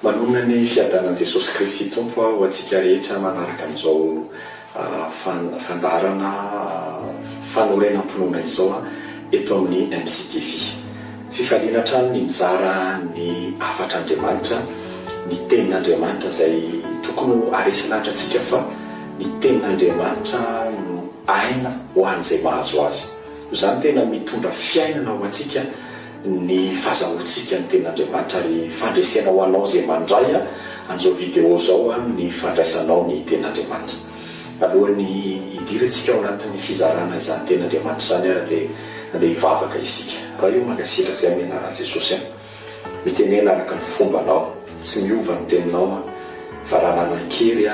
manona ny fiadanan Jesosy Kristy tompo ho antsika rehetra manaraka amin'izao fandarana fanorenam-ponona izao eto amin'ny MCTV. Fifaliana trano ny mizara ny afatran'Andriamanitra, ny tenin'Andriamanitra izay tokony aresinahitra antsika fa ny tenin'Andriamanitra no aina ho an'izay mahazo azy. Izany tena mitondra fiainana ho antsika ny fahazahoantsika ny tenin'Andriamanitra ary fandresena ho anao izay mandray an'izao vidéo zao ny fandraisanao ny tenin'Andriamanitra. Alohan'ny hidirantsika ao anatin'ny fizarana izany tenin'Andriamanitra izany ary dia andeha hivavaka isika. Raha io mangasitraka izay amin'ny anaran'i Jesosy mitenena araka ny fombanao, tsy miova ny teninao fa raha nanan-kery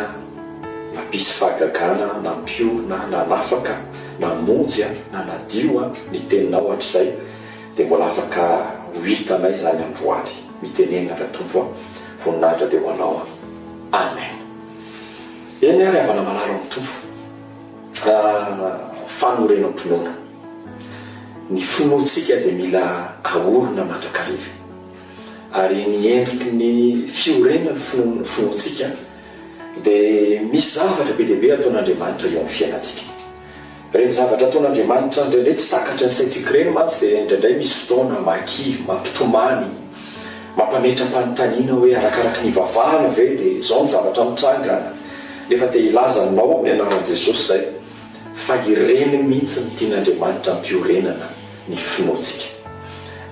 napisy fahagagana, nampiorina, nanafaka, namonjy na nadio ny teninao hatr'izay dia mbola afaka ho hitanay izany androany. Mitenena raha tompo voninahitra dia ho anao. Amen. Eny ary avana manaro amin'ny tompo fanorenam-ponoana. Ny finoantsika dia mila ahorona mandrakariva ary ny endriky ny fiorenana finoantsika dia misy zavatra be dia be ataon'Andriamanitra eo amin'ny fiainantsika. Reny zavatra ataon'Andriamanitra indraindray tsy takatra ny saintsika ireny mantsy dia indraindray misy fotoana makivy, mampitomany, mampametra-panontaniana hoe arakaraka ny vavahana ve dia izao ny zavatra mitranga. Nefa te hilaza anao ny anaran'i Jesosy izay fa ireny mihitsy ny tian'Andriamanitra ampiorenana ny finoantsika.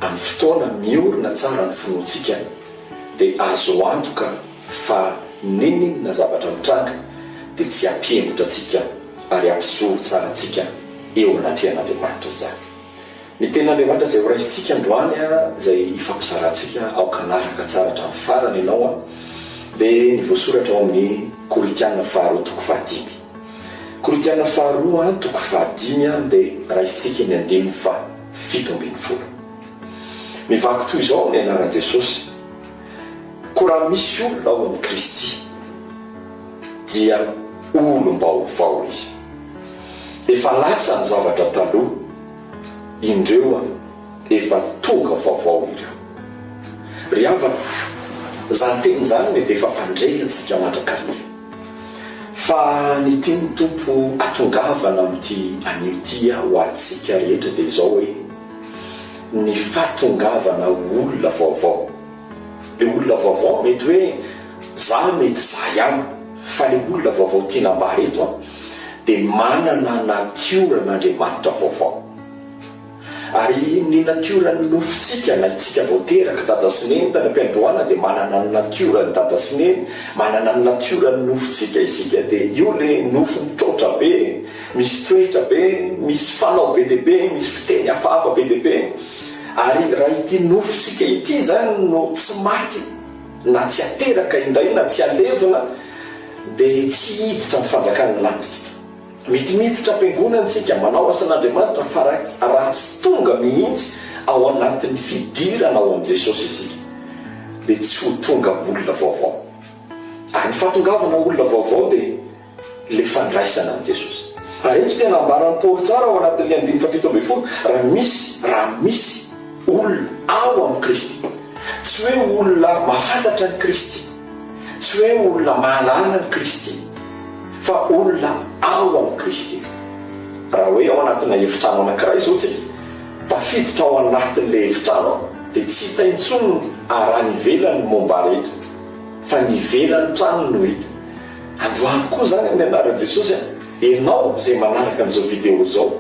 Amin'ny fotoana miorina tsara ny finoantsika dia azo antoka fa ninona zavatra mitranga dia tsy ampiembotra antsika ary ampijoro tsara antsika eo anatrehan'Andriamanitra izany. Ny tenin'Andriamanitra izay horaisitsika androany izay ifampizarantsika aokanaraka tsara hatramin'ny farany ianao dia ny voasoratra ao amin'ny Korinthiana 2:5. Korinthiana 2:5 dia raisitsika ny 7:70. Mivaky toy izao ny anaran'i Jesosy. Ko raha misy olona ao amin'ny Kristy dia olom-baovao izy. Efa lasa ny zavatra taloha, indreo efa tonga vaovao ireo. Ry havana, izany teny izany dia efa fandrehantsika mandrakariva. Fa ny tiany tompo atongavana amin'ity an'ity ho antsika rehetra dia izao hoe ny fatongavana olona vaovao. Ilay olona vaovao mety hoe za mety za ihany, fa ilay olona vaovao tiana ambara eto dia manana natioran'Andriamanitra vaovao. Ary ny natiorany nofontsika na itsika vao teraka dada sy neny tany am-piandohana dia manana ny natiorany dada sy neny, manana ny natiorany nofontsika isika. Dia io le nofo mitrotra be, misy toetra be, misy fanao be dia be, misy fiteny hafahafa be dia be. Ary raha ity nofontsika ity zany no tsy maty na tsy ateraka indray na tsy alevina dia tsy hiditra ny fanjakan'ny lamitsika. Mety miditra am-piangonana antsika manao asan'Andriamanitra fa raha tsy tonga mihitsy ao anatin'ny fidirana ao amin'i Jesosy isika dia tsy ho tonga olona vaovao. Ary ny fahatongavana olona vaovao dia le fandraisana an'i Jesosy. Ary eto tena ambaran'ny Paoly tsara ao anatin'ny 7:70 raha misy olona ao amin'ny Kristy, tsy hoe olona mahafantatra ny Kristy, tsy hoe olona mahalala ny Kristy, fa olona ao amin'ny Kristy. Raha hoe ao anatina efitrano anankiray izao tsika, tafiditra ao anatin'ilay efitrano dia tsy hita intsony raha nivelany momba rehetra, fa nivelany trano no hita. Androany koa zany amin'ny anaran'i Jesosy ianao izay manaraka an'izao vidéo izao,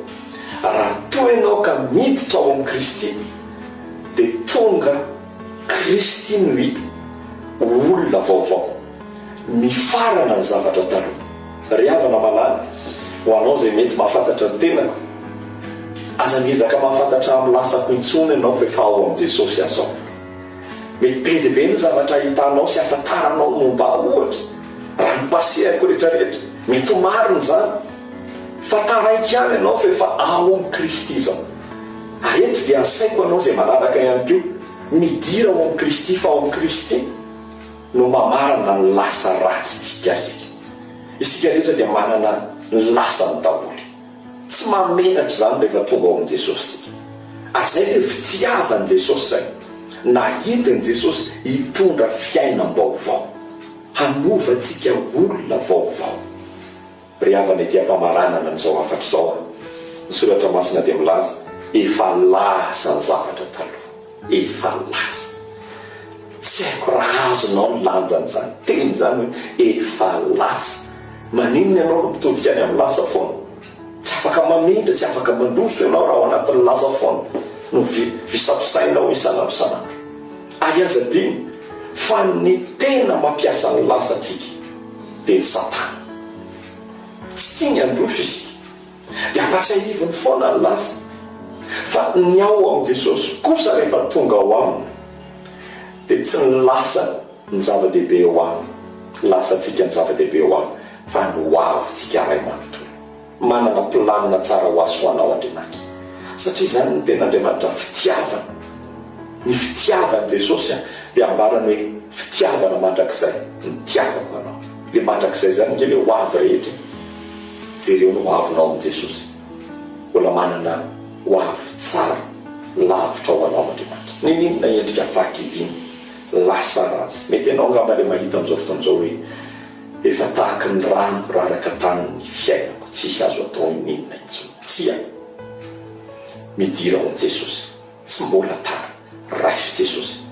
raha toa ianao ka miditra ao amin'ny Kristy dia tonga Kristy no hita, olona vaovao, mifarana ny zavatra taloha. Ry havana malala ho anao izay mety mahafantatra ny tenako, aza miezaka mahafantatra amin'ny lasako intsony ianao fa efa ao amin'i Jesosy asao. Mety be dia be ny zavatra hitanao sy afantaranao momba ohatra raha ny pasehako rehetrarehetra, mety ho marina izany fa taraiky ihany ianao fa efa ao amin'ny Kristy izao. Ary eto dia asaiko anao izay manaraka ihany koa midira ao amin'ny Kristy fa ao amin'ny Kristy no mamarana ny lasa ratsitsika rehetra. Isika rehetra dia manana ny lasany daholy, tsy mamenatra izany rehefa tonga ao amin'i Jesosy. Ary izay le fitiavan'i Jesosy izay, nahitiny Jesosy hitondra fiainam-baovao, hanovantsika olona vaovao. Riavana ity ampamaranana n'izao afatra izao ny soratra masina dia milaza efa lasa ny zavatra taloha, efa lasa. Tsy haiko raha azonao ny lanjan'izany teny zany hoe efa lasa. Maninona ianao no mitodika any amin'ny lasa foana? Tsy afaka mamindra, tsy afaka mandroso ianao raha ao anatin'ny lasa foana no fisafisainao isanandro isanandro. Ary aza diny fa ny tena mampiasa ny lasa antsika dia ny Satana. Tsy tia ny androso isika, dia ampatsiahiviny foana ny lasa. Fa ny ao amin'i Jesosy kosa rehefa tonga ao aminy dia tsy ny lasa ny zava-dehibe eo aminy, lasantsika ny zava-dehibe eo aminy, fa ny hoavintsika ray manontolo. Manana planina tsara ho azy ho anao Andriamanitra. Satria izany ny tena Andriamanitra fitiavana. Ny fitiavana Jesosy dia ambarany hoe fitiavana mandrakizay, nitiavako anao. Le mandrakizay zany nge le hoavy rehetra. Jereo ny hoavinao amin'i Jesosy. Mbola manana hoavy tsara lavitra ho anao Andriamanitra. Ninona endrika fakiviny, lasa ratsy. Mety ianao angamba le mahita amin'izao fotoana izao hoe efa tahaka ny rano raraka tany ny fiainako, tsisy azo atao inona intsony. Tsy aho midira ao amin'i Jesosy, tsy mbola tara. Raiso Jesosy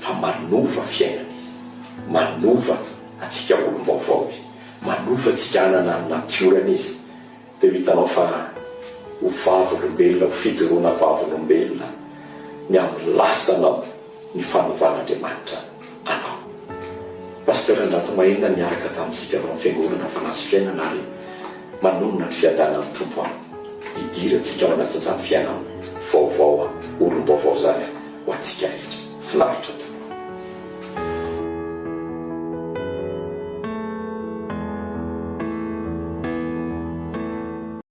fa manova fiainana izy, manova atsika olom-baovao izy, manova atsika hanana ny natiorana izy. Dia hitanao fa ho vavolombelona, ho fijoroana vavolombelona ny amin'ny lasanao ny fanovan'Andriamanitra anao. Pasteur Andrato Mahina niaraka tamintsika ao amin'ny fiangonana Fanaso Fiainana ary manonona ny fiadanan'ny Tompo hidira atsika ao anatin'izany fiainana vaovao olom-baovao zany ho atsika rehetra. Finaritra.